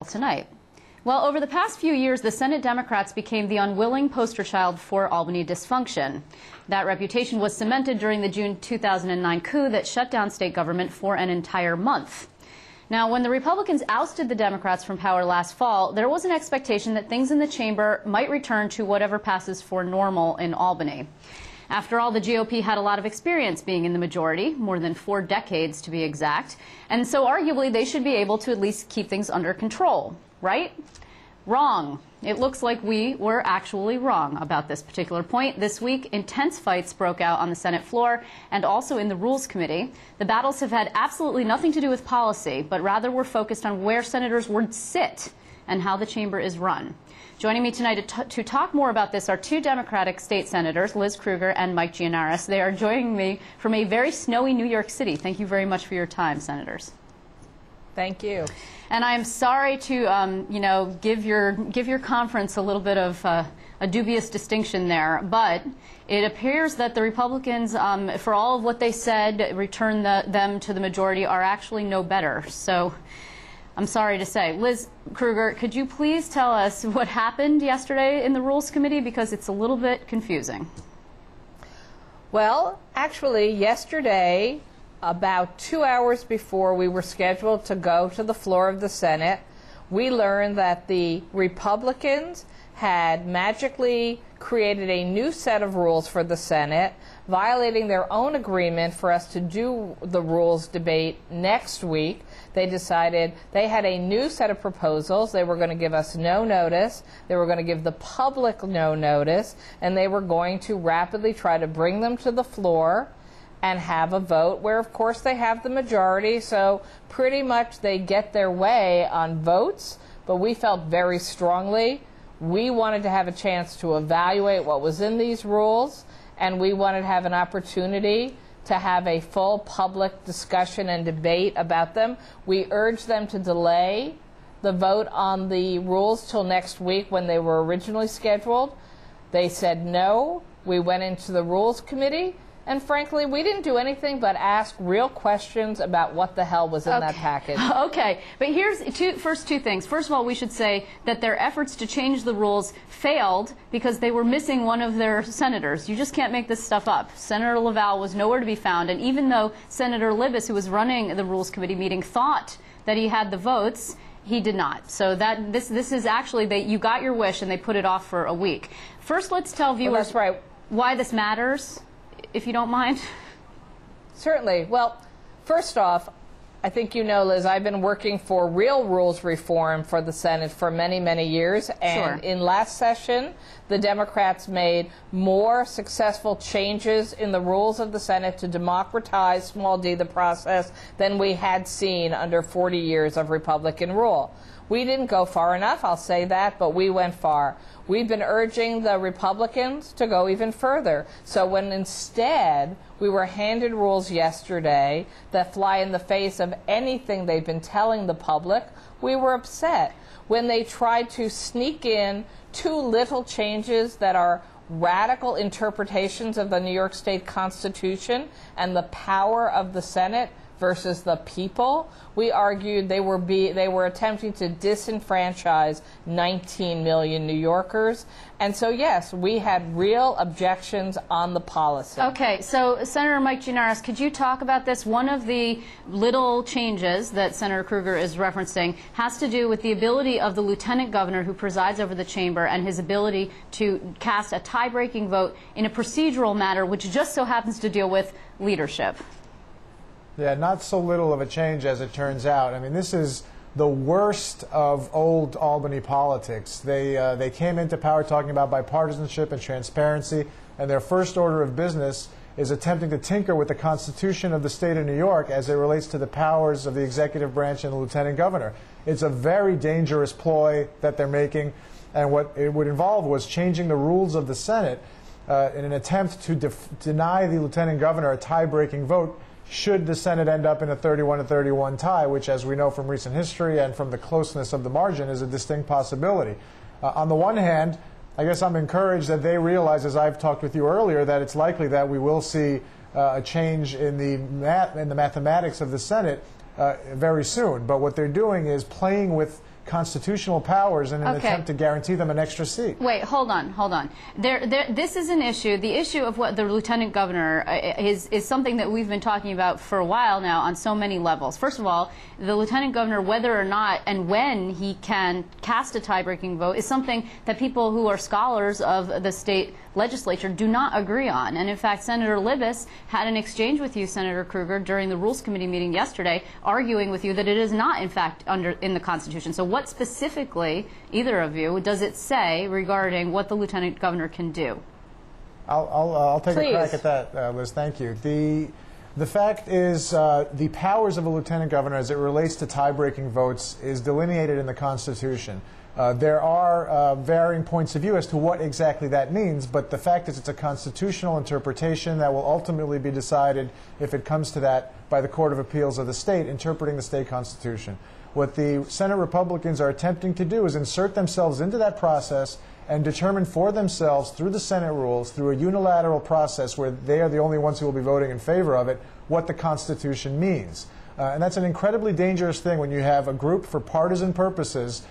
tonight. Well, over the past few years, the Senate Democrats became the unwilling poster child for Albany dysfunction. That reputation was cemented during the June 2009 coup that shut down state government for an entire month. Now, when the Republicans ousted the Democrats from power last fall, there was an expectation that things in the chamber might return to whatever passes for normal in Albany. After all, the GOP had a lot of experience being in the majority, more than 4 decades to be exact, and so arguably they should be able to at least keep things under control, right? Wrong. It looks like we were actually wrong about this particular point. This week, intense fights broke out on the Senate floor and also in the Rules Committee. The battles have had absolutely nothing to do with policy, but rather were focused on where senators would sit and how the chamber is run. Joining me tonight to talk more about this are 2 Democratic state senators, Liz Krueger and Mike Gianaris. They are joining me from a very snowy New York City. Thank you very much for your time, senators. Thank you. And I'm sorry to, give your conference a little bit of a dubious distinction there, but it appears that the Republicans, for all of what they said, return them to the majority, are actually no better. So I'm sorry to say. Liz Krueger, could you please tell us what happened yesterday in the Rules Committee, because it's a little bit confusing. Well, actually, yesterday, about 2 hours before we were scheduled to go to the floor of the Senate, we learned that the Republicans had magically created a new set of rules for the Senate, violating their own agreement for us to do the rules debate next week. They decided they had a new set of proposals. They were going to give us no notice. They were going to give the public no notice, and they were going to rapidly try to bring them to the floor and have a vote where, of course, they have the majority, so pretty much they get their way on votes. But we felt very strongly we wanted to have a chance to evaluate what was in these rules, and we wanted to have an opportunity to have a full public discussion and debate about them. We urged them to delay the vote on the rules till next week when they were originally scheduled. They said no. We went into the Rules Committee, and frankly, we didn't do anything but ask real questions about what the hell was in that package. Okay, but here's first two things. First of all, we should say that their efforts to change the rules failed because they were missing one of their senators. You just can't make this stuff up. Senator Laval was nowhere to be found, and even though Senator Libous, who was running the Rules Committee meeting, thought that he had the votes, he did not. So that this is actually, you got your wish and they put it off for a week. First, let's tell viewers why this matters, if you don't mind. Certainly. Well, first off, I think you know, Liz, I've been working for real rules reform for the Senate for many, many years. And in last session, the Democrats made more successful changes in the rules of the Senate to democratize, small d, the process than we had seen under 40 years of Republican rule. We didn't go far enough, I'll say that, but we went far. We've been urging the Republicans to go even further. So when instead we were handed rules yesterday that fly in the face of anything they've been telling the public, we were upset. When they tried to sneak in 2 little changes that are radical interpretations of the New York State Constitution and the power of the Senate versus the people, we argued they were attempting to disenfranchise 19 million New Yorkers. And so, yes, we had real objections on the policy. Okay, so Senator Mike Gianaris, could you talk about this? One of the little changes that Senator Krueger is referencing has to do with the ability of the lieutenant governor who presides over the chamber and his ability to cast a tie-breaking vote in a procedural matter which just so happens to deal with leadership. Yeah, not so little of a change as it turns out. I mean, this is the worst of old Albany politics. They came into power talking about bipartisanship and transparency, and their first order of business is attempting to tinker with the Constitution of the state of New York as it relates to the powers of the executive branch and the lieutenant governor. It's a very dangerous ploy that they're making, and what it would involve was changing the rules of the Senate in an attempt to deny the lieutenant governor a tie-breaking vote should the Senate end up in a 31-31 tie, which, as we know from recent history and from the closeness of the margin, is a distinct possibility. On the one hand, I guess I'm encouraged that they realize, as I've talked with you earlier, that it's likely that we will see a change in the mathematics of the Senate very soon. But what they're doing is playing with constitutional powers in an Okay. attempt to guarantee them an extra seat. Wait, hold on. This is an issue. The issue of what the lieutenant governor is something that we've been talking about for a while now on so many levels. First of all, the lieutenant governor, whether or not and when he can cast a tie-breaking vote, is something that people who are scholars of the state legislature do not agree on. And in fact, Senator Libous had an exchange with you, Senator Kruger, during the Rules Committee meeting yesterday, arguing with you that it is not, in fact, in the Constitution. So what specifically, either of you, does it say regarding what the lieutenant governor can do? I'll take Please. a crack at that, Liz. Thank you. The fact is, the powers of a lieutenant governor as it relates to tie-breaking votes is delineated in the Constitution. There are varying points of view as to what exactly that means, but the fact is it's a constitutional interpretation that will ultimately be decided, if it comes to that, by the Court of Appeals of the state, interpreting the state constitution. What the Senate Republicans are attempting to do is insert themselves into that process and determine for themselves, through the Senate rules, through a unilateral process where they are the only ones who will be voting in favor of it, what the Constitution means. And that's an incredibly dangerous thing when you have a group for partisan purposes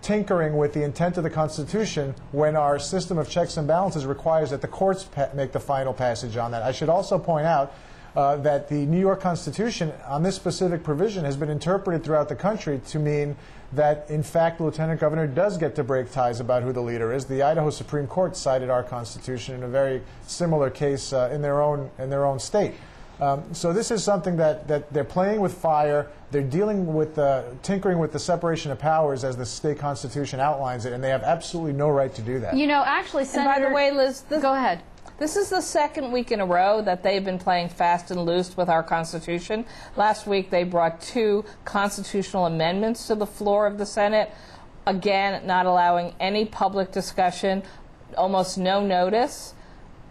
tinkering with the intent of the Constitution when our system of checks and balances requires that the courts make the final passage on that. I should also point out that the New York Constitution on this specific provision has been interpreted throughout the country to mean that, in fact, the lieutenant governor does get to break ties about who the leader is. The Idaho Supreme Court cited our Constitution in a very similar case in their own state. So this is something that they're playing with fire. They're dealing with tinkering with the separation of powers as the state constitution outlines it, and they have absolutely no right to do that. You know, actually, Senator... And by the way, Liz, go ahead. This is the second week in a row that they've been playing fast and loose with our Constitution. Last week, they brought 2 constitutional amendments to the floor of the Senate, again, not allowing any public discussion, almost no notice.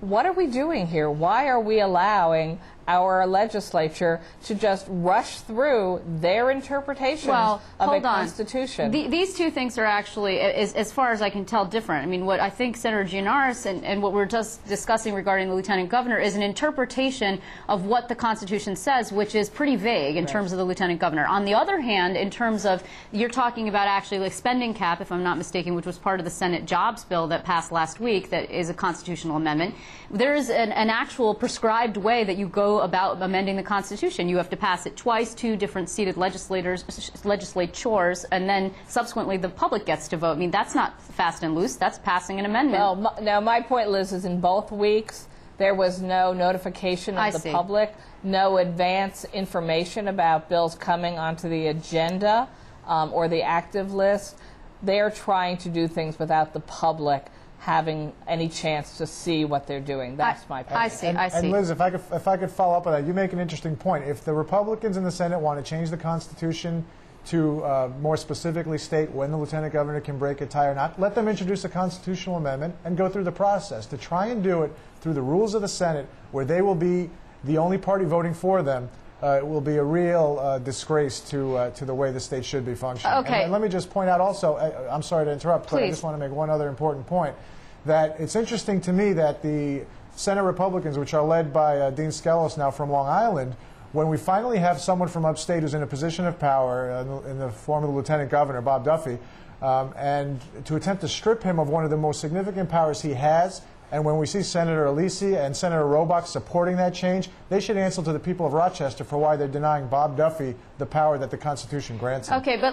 What are we doing here? Why are we allowing our legislature to just rush through their interpretation of a Constitution? These two things are actually, as far as I can tell, different. I mean, what I think Senator Gianaris and what we're just discussing regarding the lieutenant governor is an interpretation of what the Constitution says, which is pretty vague in terms of the lieutenant governor. On the other hand, in terms of, you're talking about actually like spending cap, if I'm not mistaken, which was part of the Senate jobs bill that passed last week that is a constitutional amendment. There is an actual prescribed way that you go about amending the Constitution. You have to pass it twice, 2 different seated legislatures, and then subsequently the public gets to vote. I mean, that's not fast and loose. That's passing an amendment. Well, now my point, Liz, is in both weeks there was no notification of the public, no advance information about bills coming onto the agenda or the active list. They're trying to do things without the public having any chance to see what they're doing. That's my point. I see. And Liz, if I could follow up on that, you make an interesting point. If the Republicans in the Senate want to change the Constitution to more specifically state when the lieutenant governor can break a tie or not, let them introduce a constitutional amendment and go through the process. To try and do it through the rules of the Senate, where they will be the only party voting for them, it will be a real disgrace to the way the state should be functioning. Okay. And let me just point out also, I'm sorry to interrupt, but I just want to make one other important point, that it's interesting to me that the Senate Republicans, which are led by Dean Skelos now from Long Island, when we finally have someone from upstate who's in a position of power in the form of the lieutenant governor, Bob Duffy, and to attempt to strip him of one of the most significant powers he has, and when we see Senator Alisi and Senator Robach supporting that change, they should answer to the people of Rochester for why they're denying Bob Duffy the power that the Constitution grants him. Okay, but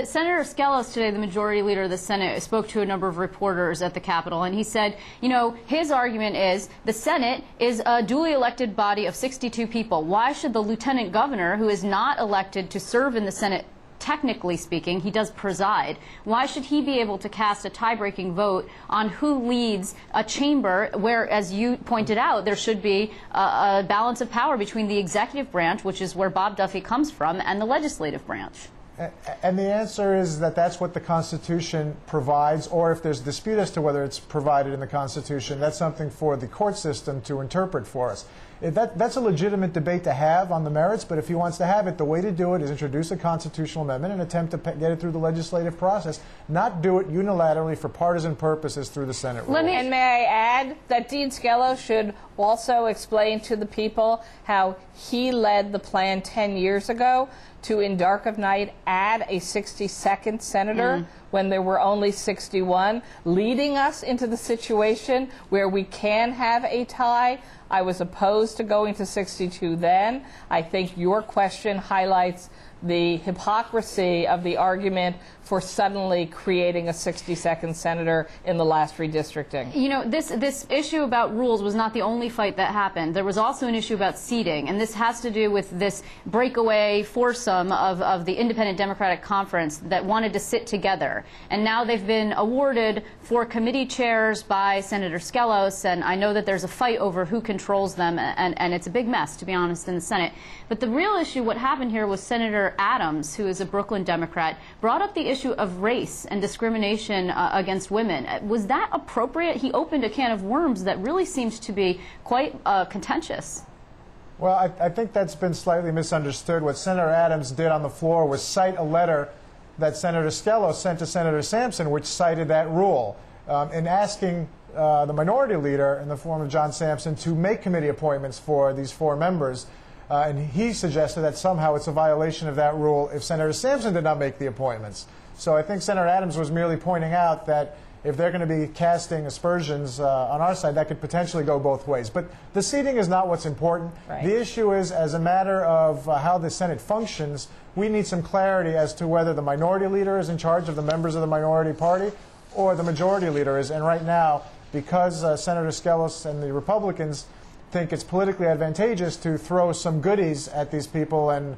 Senator Skelos today, the majority leader of the Senate, spoke to a number of reporters at the Capitol, and he said, you know, his argument is the Senate is a duly elected body of 62 people. Why should the lieutenant governor, who is not elected to serve in the Senate, technically speaking, he does preside, why should he be able to cast a tie-breaking vote on who leads a chamber where, as you pointed out, there should be a balance of power between the executive branch, which is where Bob Duffy comes from, and the legislative branch? And the answer is that that's what the Constitution provides, or if there's dispute as to whether it's provided in the Constitution, that's something for the court system to interpret for us. That's a legitimate debate to have on the merits, but if he wants to have it, the way to do it is introduce a constitutional amendment and attempt to get it through the legislative process, not do it unilaterally for partisan purposes through the Senate rules. And may I add that Dean Skelos should also explain to the people how he led the plan 10 years ago to, in dark of night, add a 62nd senator when there were only 61, leading us into the situation where we can have a tie. I was opposed to going to 62 then. I think your question highlights the hypocrisy of the argument for suddenly creating a 62nd senator in the last redistricting. You know, this issue about rules was not the only fight that happened. There was also an issue about seating, and this has to do with this breakaway foursome of the Independent Democratic Conference that wanted to sit together. And now they've been awarded 4 committee chairs by Senator Skelos, and I know that there's a fight over who controls them, and it's a big mess, to be honest, in the Senate. But the real issue, what happened here, was Senator Adams, who is a Brooklyn Democrat, brought up the issue of race and discrimination against women. Was that appropriate? He opened a can of worms that really seems to be quite contentious. Well, I think that's been slightly misunderstood. What Senator Adams did on the floor was cite a letter that Senator Skelos sent to Senator Sampson, which cited that rule, in asking the minority leader, in the form of John Sampson, to make committee appointments for these 4 members. And he suggested that somehow it's a violation of that rule if Senator Sampson did not make the appointments. So I think Senator Adams was merely pointing out that if they're going to be casting aspersions on our side, that could potentially go both ways. But the seating is not what's important. Right. The issue is, as a matter of how the Senate functions, we need some clarity as to whether the minority leader is in charge of the members of the minority party or the majority leader is. And right now, because Senator Skelos and the Republicans think it's politically advantageous to throw some goodies at these people and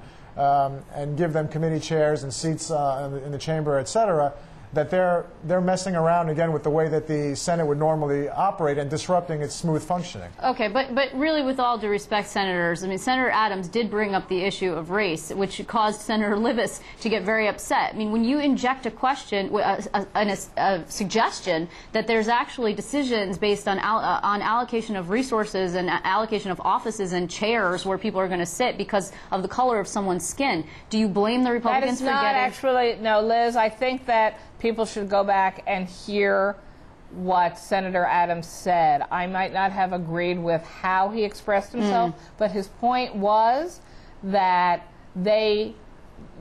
give them committee chairs and seats in the chamber, et cetera, that they're messing around again with the way that the Senate would normally operate and disrupting its smooth functioning. Okay, but really, with all due respect, senators, I mean, Senator Adams did bring up the issue of race, which caused Senator Libous to get very upset. I mean, when you inject a question, a suggestion that there's actually decisions based on allocation of resources and allocation of offices and chairs where people are going to sit because of the color of someone's skin, do you blame the Republicans for getting... That is not actually... No, Liz, I think that people should go back and hear what Senator Adams said. I might not have agreed with how he expressed himself, but his point was that the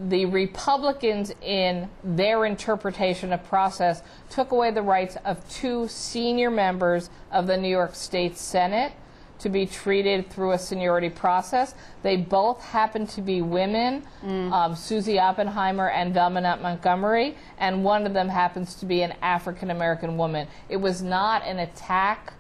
Republicans, in their interpretation of process, took away the rights of 2 senior members of the New York State Senate to be treated through a seniority process. They both happen to be women, Susie Oppenheimer and Velma Nutt Montgomery, and one of them happens to be an African-American woman. It was not an attack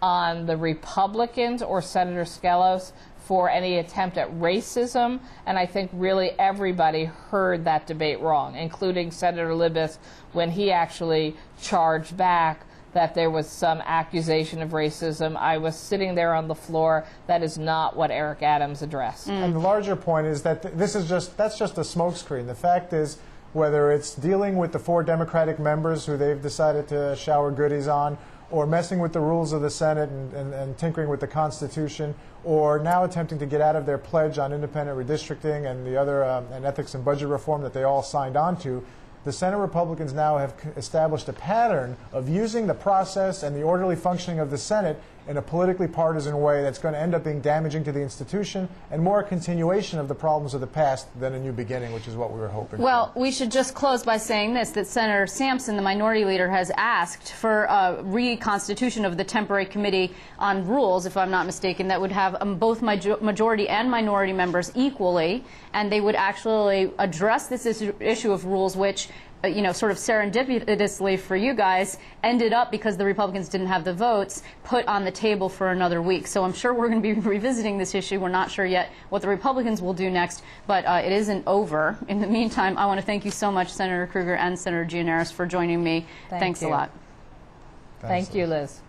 on the Republicans or Senator Skelos for any attempt at racism, and I think really everybody heard that debate wrong, including Senator Libous when he actually charged back that there was some accusation of racism. I was sitting there on the floor. That is not what Eric Adams addressed. And the larger point is that that's just a smokescreen. The fact is, whether it's dealing with the 4 Democratic members who they've decided to shower goodies on, or messing with the rules of the Senate and tinkering with the Constitution, or now attempting to get out of their pledge on independent redistricting and the other and ethics and budget reform that they all signed on to, the Senate Republicans now have established a pattern of using the process and the orderly functioning of the Senate in a politically partisan way that's going to end up being damaging to the institution and more a continuation of the problems of the past than a new beginning, which is what we were hoping for. Well, we should just close by saying this, that Senator Sampson, the minority leader, has asked for a reconstitution of the temporary committee on rules, if I'm not mistaken, that would have both majority and minority members equally, and they would actually address this issue of rules, which sort of serendipitously for you guys, ended up, because the Republicans didn't have the votes, put on the table for another week. So I'm sure we're going to be revisiting this issue. We're not sure yet what the Republicans will do next, but it isn't over. In the meantime, I want to thank you so much, Senator Krueger and Senator Gianaris, for joining me. Thanks a lot. Thank you, Liz.